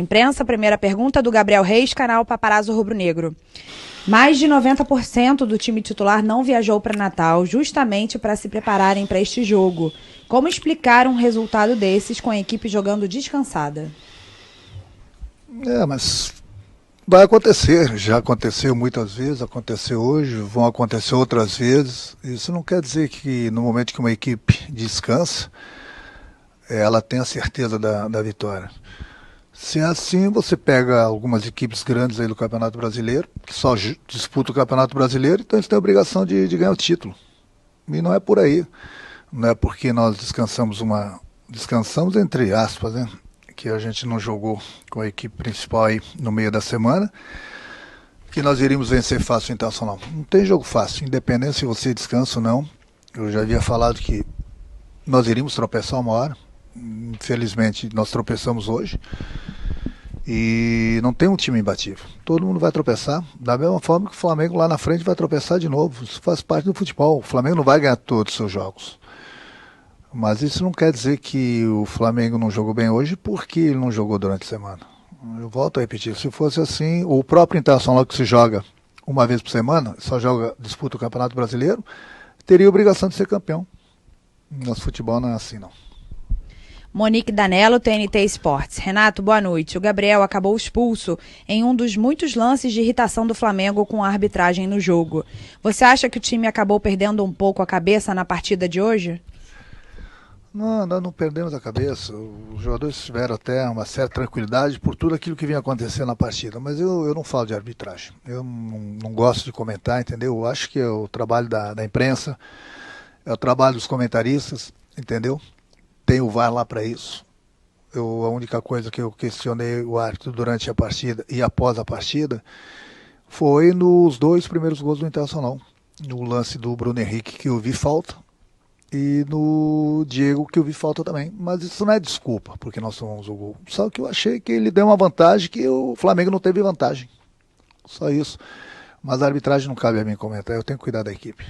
Imprensa, primeira pergunta do Gabriel Reis, canal Paparazzo Rubro Negro. Mais de 90% do time titular não viajou para Natal, justamente para se prepararem para este jogo. Como explicar um resultado desses com a equipe jogando descansada? Mas vai acontecer, já aconteceu muitas vezes, aconteceu hoje, vão acontecer outras vezes. Isso não quer dizer que no momento que uma equipe descansa, ela tem a certeza da vitória. Se é assim, você pega algumas equipes grandes aí do Campeonato Brasileiro, que só disputam o Campeonato Brasileiro, então eles têm a obrigação de ganhar o título. E não é por aí. Não é porque nós descansamos entre aspas, né? Que a gente não jogou com a equipe principal aí no meio da semana, que nós iríamos vencer fácil o Internacional. Não tem jogo fácil, independente se você descansa ou não. Eu já havia falado que nós iríamos tropeçar uma hora. Infelizmente nós tropeçamos hoje. E não tem um time imbatível. Todo mundo vai tropeçar, da mesma forma que o Flamengo lá na frente vai tropeçar de novo. Isso faz parte do futebol. O Flamengo não vai ganhar todos os seus jogos. Mas isso não quer dizer que o Flamengo não jogou bem hoje porque ele não jogou durante a semana. Eu volto a repetir, se fosse assim, o próprio Internacional que se joga uma vez por semana, disputa o Campeonato Brasileiro, teria a obrigação de ser campeão. Nosso futebol não é assim, não. Monique Danello, TNT Esportes. Renato, boa noite. O Gabriel acabou expulso em um dos muitos lances de irritação do Flamengo com a arbitragem no jogo. Você acha que o time acabou perdendo um pouco a cabeça na partida de hoje? Não, nós não perdemos a cabeça. Os jogadores tiveram até uma certa tranquilidade por tudo aquilo que vinha acontecendo na partida. Mas eu não falo de arbitragem. Eu não gosto de comentar, entendeu? Eu acho que é o trabalho da imprensa, é o trabalho dos comentaristas, entendeu? Tem o VAR lá para isso. A única coisa que eu questionei o árbitro durante a partida e após a partida foi nos 2 primeiros gols do Internacional. No lance do Bruno Henrique, que eu vi falta, e no Diego, que eu vi falta também. Mas isso não é desculpa, porque nós tomamos o gol. Só que eu achei que ele deu uma vantagem que o Flamengo não teve vantagem. Só isso. Mas a arbitragem não cabe a mim comentar, eu tenho que cuidar da equipe.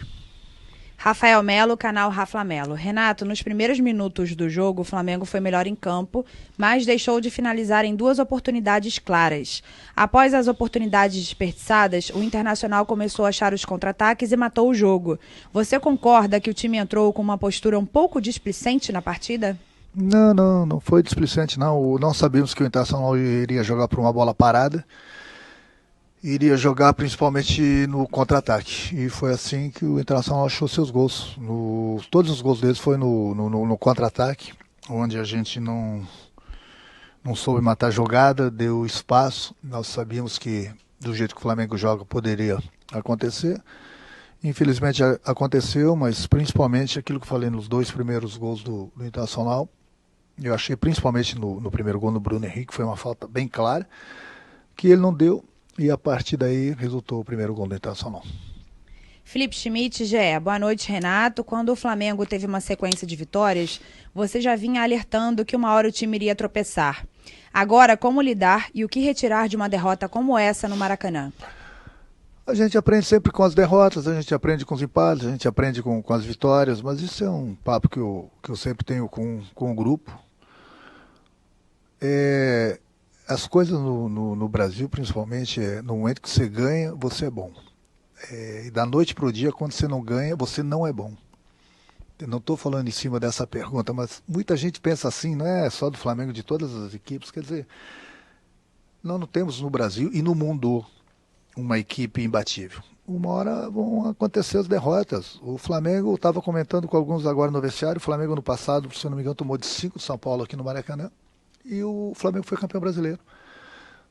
Rafael Melo, canal Rafa Melo. Renato, nos primeiros minutos do jogo, o Flamengo foi melhor em campo, mas deixou de finalizar em 2 oportunidades claras. Após as oportunidades desperdiçadas, o Internacional começou a achar os contra-ataques e matou o jogo. Você concorda que o time entrou com uma postura um pouco displicente na partida? Não foi displicente não. Não sabíamos que o Internacional iria jogar por uma bola parada. Iria jogar principalmente no contra-ataque. E foi assim que o Internacional achou seus gols. Todos os gols deles foi no contra-ataque, onde a gente não soube matar a jogada, deu espaço. Nós sabíamos que do jeito que o Flamengo joga poderia acontecer. Infelizmente aconteceu, mas principalmente aquilo que eu falei nos 2 primeiros gols do Internacional. Eu achei principalmente no primeiro gol no Bruno Henrique, foi uma falta bem clara, que ele não deu. E a partir daí resultou o primeiro gol do Internacional. Felipe Schmidt, GE. Boa noite, Renato. Quando o Flamengo teve uma sequência de vitórias, você já vinha alertando que uma hora o time iria tropeçar. Agora, como lidar e o que retirar de uma derrota como essa no Maracanã? A gente aprende sempre com as derrotas, a gente aprende com os empates, a gente aprende com as vitórias, mas isso é um papo que eu sempre tenho com o grupo. As coisas no Brasil, principalmente, no momento que você ganha, você é bom. E da noite para o dia, quando você não ganha, você não é bom. Eu não estou falando em cima dessa pergunta, mas muita gente pensa assim, não é só do Flamengo, de todas as equipes. Quer dizer, nós não temos no Brasil e no mundo uma equipe imbatível. Uma hora vão acontecer as derrotas. O Flamengo, estava comentando com alguns agora no vestiário, o Flamengo no passado, se eu não me engano, tomou de 5 de São Paulo aqui no Maracanã. E o Flamengo foi campeão brasileiro.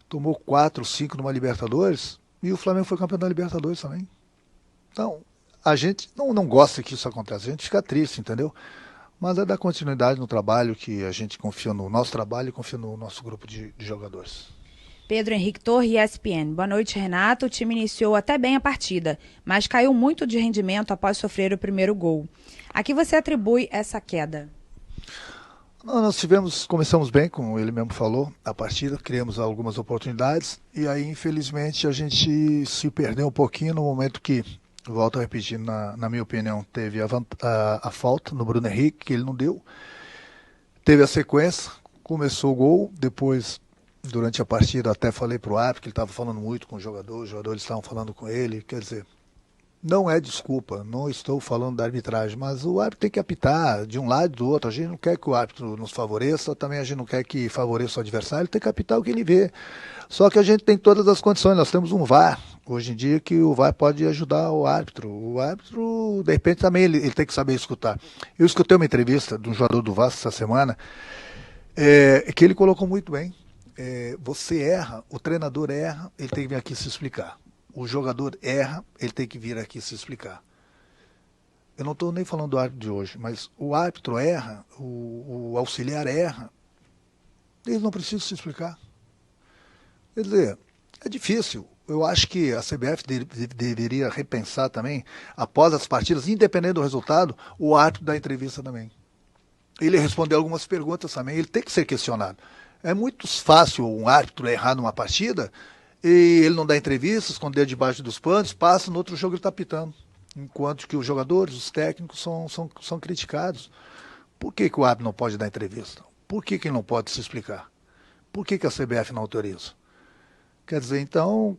Tomou 4, 5 numa Libertadores e o Flamengo foi campeão da Libertadores também. Então, a gente não gosta que isso aconteça, a gente fica triste, entendeu? Mas é dar continuidade no trabalho, que a gente confia no nosso trabalho e confia no nosso grupo de jogadores. Pedro Henrique Torre, ESPN. Boa noite, Renato. O time iniciou até bem a partida, mas caiu muito de rendimento após sofrer o primeiro gol. A que você atribui essa queda? Nós começamos bem, como ele mesmo falou, a partida, criamos algumas oportunidades e aí infelizmente a gente se perdeu um pouquinho no momento que, volto a repetir, na minha opinião, teve a falta no Bruno Henrique, que ele não deu, teve a sequência, começou o gol, depois Durante a partida até falei para o árbitro que ele estava falando muito com os jogadores estavam falando com ele, quer dizer, não é desculpa, não estou falando da arbitragem, mas o árbitro tem que apitar de um lado e do outro. A gente não quer que o árbitro nos favoreça, também a gente não quer que favoreça o adversário, ele tem que apitar o que ele vê. Só que a gente tem todas as condições, nós temos um VAR, hoje em dia, que o VAR pode ajudar o árbitro. O árbitro, de repente, também ele tem que saber escutar. Eu escutei uma entrevista de um jogador do Vasco essa semana, que ele colocou muito bem. Você erra, o treinador erra, ele tem que vir aqui se explicar. O jogador erra, ele tem que vir aqui se explicar. Eu não estou nem falando do árbitro de hoje, mas o árbitro erra, o auxiliar erra, eles não precisam se explicar. Quer dizer, é difícil. Eu acho que a CBF deveria repensar também, após as partidas, independente do resultado, o árbitro da entrevista também. Ele respondeu algumas perguntas também, ele tem que ser questionado. É muito fácil um árbitro errar numa partida e ele não dá entrevista, esconder debaixo dos panos, passa no outro jogo ele está pitando. Enquanto que os jogadores, os técnicos são criticados. Por que o árbitro não pode dar entrevista? Por que ele não pode se explicar? Por que a CBF não autoriza? Quer dizer, então,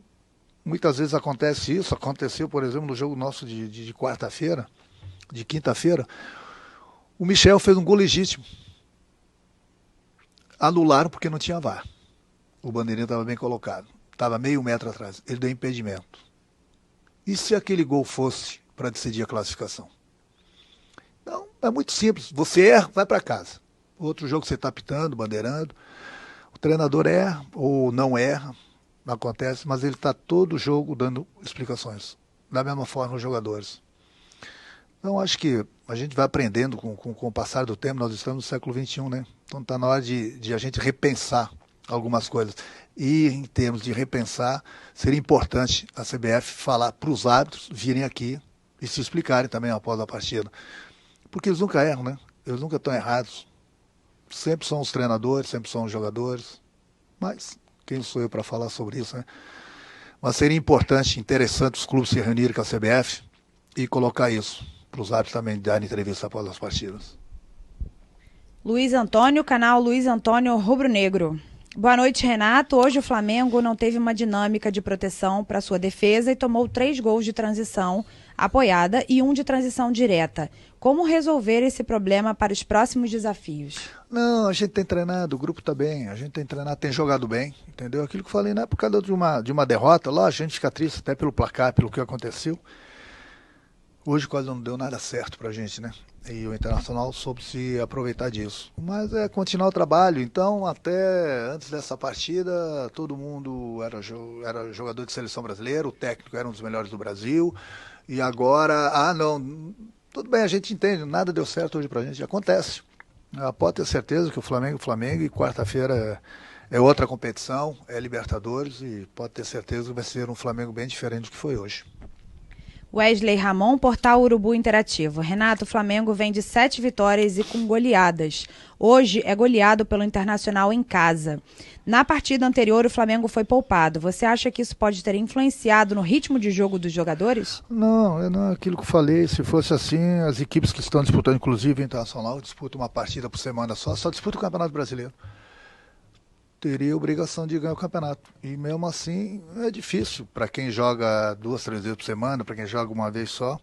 muitas vezes acontece isso. Aconteceu, por exemplo, no jogo nosso de quarta-feira, de quinta-feira. O Michel fez um gol legítimo. Anularam porque não tinha VAR. O bandeirinha estava bem colocado. Estava meio metro atrás. Ele deu impedimento. E se aquele gol fosse para decidir a classificação? Então, é muito simples. Você erra, vai para casa. Outro jogo você está apitando, bandeirando. O treinador erra ou não erra. Não acontece, mas ele está todo jogo dando explicações. Da mesma forma os jogadores. Então, acho que a gente vai aprendendo com o passar do tempo. Nós estamos no século XXI, né? Então, está na hora de a gente repensar algumas coisas. E, em termos de repensar, seria importante a CBF falar para os árbitros virem aqui e se explicarem também após a partida. Porque eles nunca erram, né? Eles nunca estão errados. Sempre são os treinadores, sempre são os jogadores. Mas quem sou eu para falar sobre isso, né? Mas seria importante, interessante os clubes se reunirem com a CBF e colocar isso para os árbitros também darem entrevista após as partidas. Luiz Antônio, canal Luiz Antônio Rubro Negro. Boa noite, Renato. Hoje o Flamengo não teve uma dinâmica de proteção para sua defesa e tomou 3 gols de transição apoiada e 1 de transição direta. Como resolver esse problema para os próximos desafios? Não, a gente tem treinado, o grupo está bem, a gente tem treinado, tem jogado bem, entendeu? Aquilo que eu falei, não é por causa de uma derrota, lá a gente fica triste até pelo placar, pelo que aconteceu. Hoje quase não deu nada certo pra gente, né? E o Internacional soube se aproveitar disso. Mas é continuar o trabalho. Então, até antes dessa partida, todo mundo era jogador de seleção brasileira, o técnico era um dos melhores do Brasil. E agora, não, tudo bem, a gente entende, nada deu certo hoje pra gente, acontece. Pode ter certeza que o Flamengo é Flamengo, e quarta-feira é outra competição, é Libertadores, e pode ter certeza que vai ser um Flamengo bem diferente do que foi hoje. Wesley Ramon, Portal Urubu Interativo. Renato, o Flamengo vem de 7 vitórias e com goleadas. Hoje é goleado pelo Internacional em casa. Na partida anterior, o Flamengo foi poupado. Você acha que isso pode ter influenciado no ritmo de jogo dos jogadores? Não, é aquilo que eu falei. Se fosse assim, as equipes que estão disputando, inclusive o Internacional, disputam uma partida por semana só disputam o Campeonato Brasileiro. Teria a obrigação de ganhar o campeonato. E mesmo assim é difícil para quem joga 2, 3 vezes por semana, para quem joga uma vez só.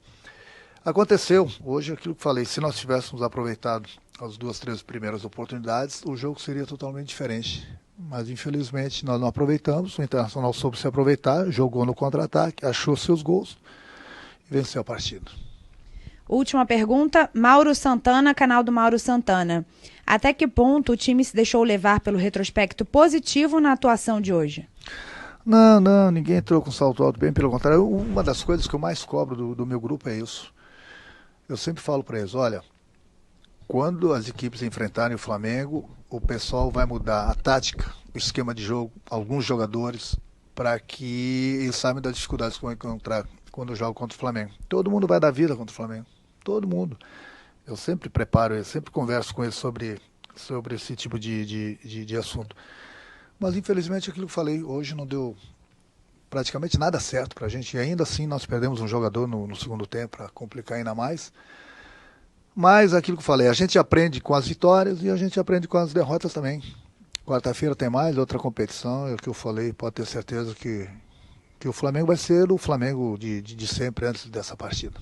Aconteceu, hoje aquilo que falei, se nós tivéssemos aproveitado as 2, 3 primeiras oportunidades, o jogo seria totalmente diferente. Mas infelizmente nós não aproveitamos, o Internacional soube se aproveitar, jogou no contra-ataque, achou seus gols e venceu a partida. Última pergunta, Mauro Santana, canal do Mauro Santana. Até que ponto o time se deixou levar pelo retrospecto positivo na atuação de hoje? Não, ninguém entrou com salto alto, bem pelo contrário. Uma das coisas que eu mais cobro do meu grupo é isso. Eu sempre falo para eles, olha, quando as equipes enfrentarem o Flamengo, o pessoal vai mudar a tática, o esquema de jogo, alguns jogadores, para que eles saibam das dificuldades que vão encontrar quando jogam contra o Flamengo. Todo mundo vai dar vida contra o Flamengo, todo mundo. Eu sempre preparo, eu sempre converso com eles sobre esse tipo de assunto. Mas infelizmente aquilo que eu falei, hoje não deu praticamente nada certo para a gente. E ainda assim nós perdemos um jogador no segundo tempo para complicar ainda mais. Mas aquilo que eu falei, a gente aprende com as vitórias e a gente aprende com as derrotas também. Quarta-feira tem mais outra competição, é o que eu falei, pode ter certeza que o Flamengo vai ser o Flamengo de sempre antes dessa partida.